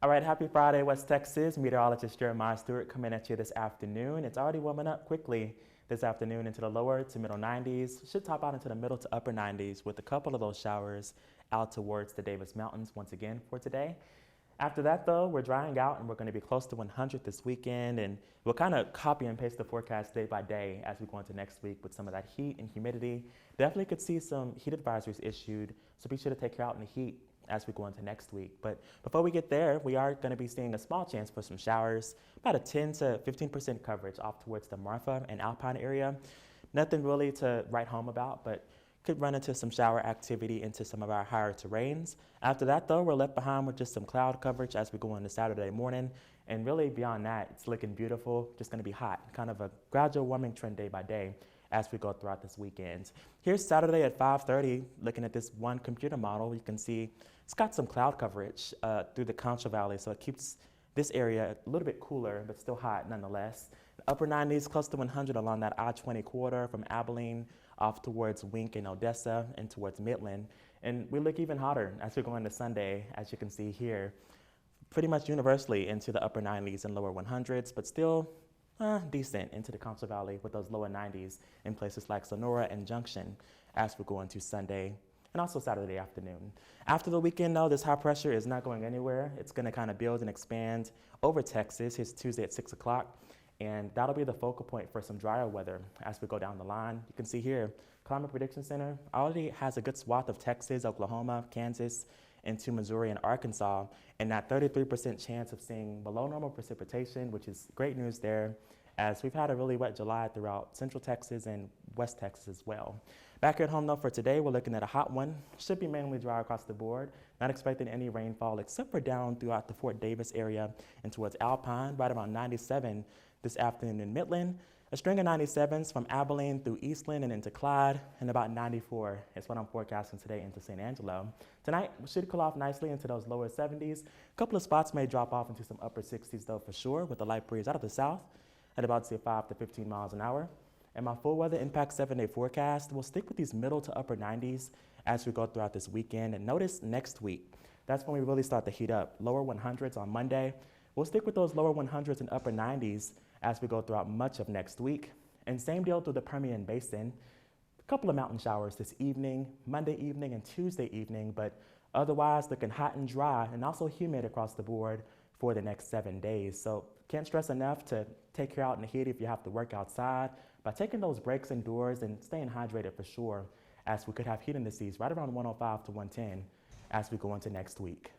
All right, happy Friday, West Texas. Meteorologist Jeremiah Stewart coming at you this afternoon. It's already warming up quickly this afternoon into the lower to middle 90s. Should top out into the middle to upper 90s with a couple of those showers out towards the Davis Mountains once again for today. After that, though, we're drying out and we're going to be close to 100 this weekend. And we'll kind of copy and paste the forecast day by day as we go into next week with some of that heat and humidity. Definitely could see some heat advisories issued, so be sure to take care out in the heat as we go into next week. But before we get there, we are going to be seeing a small chance for some showers, about a 10 to 15% coverage off towards the Marfa and Alpine area. Nothing really to write home about, but could run into some shower activity into some of our higher terrains. After that, though, we're left behind with just some cloud coverage as we go into Saturday morning. And really beyond that, it's looking beautiful, just going to be hot, kind of a gradual warming trend day by day as we go throughout this weekend. Here's Saturday at 5:30, looking at this one computer model. You can see it's got some cloud coverage through the Concho Valley, so it keeps this area a little bit cooler, but still hot nonetheless. Upper 90s, close to 100 along that I-20 corridor from Abilene off towards Wink and Odessa and towards Midland. And we look even hotter as we go into Sunday, as you can see here, pretty much universally into the upper 90s and lower 100s, but still decent into the Concho Valley with those lower 90s in places like Sonora and Junction as we go into Sunday and also Saturday afternoon. After the weekend, though, this high pressure is not going anywhere. It's going to kind of build and expand over Texas. Here's Tuesday at 6 o'clock, and that'll be the focal point for some drier weather as we go down the line. You can see here, Climate Prediction Center already has a good swath of Texas, Oklahoma, Kansas, into Missouri and Arkansas, and that 33% chance of seeing below normal precipitation, which is great news there, as we've had a really wet July throughout Central Texas and West Texas as well. Back here at home, though, for today, we're looking at a hot one. Should be mainly dry across the board. Not expecting any rainfall except for down throughout the Fort Davis area and towards Alpine, right around 97 this afternoon in Midland. A string of 97s from Abilene through Eastland and into Clyde, and about 94 is what I'm forecasting today into St. Angelo. Tonight, we should cool off nicely into those lower 70s. A couple of spots may drop off into some upper 60s, though, for sure, with the light breeze out of the south at about, say, 5 to 15 miles an hour. And my full weather impact 7-day forecast will stick with these middle to upper 90s as we go throughout this weekend. And notice next week, that's when we really start to heat up. Lower 100s on Monday. We'll stick with those lower 100s and upper 90s as we go throughout much of next week. And same deal through the Permian Basin. A couple of mountain showers this evening, Monday evening and Tuesday evening, but otherwise looking hot and dry and also humid across the board for the next 7 days. So can't stress enough to take care out in the heat if you have to work outside by taking those breaks indoors and staying hydrated for sure, as we could have heat indices right around 105 to 110 as we go into next week.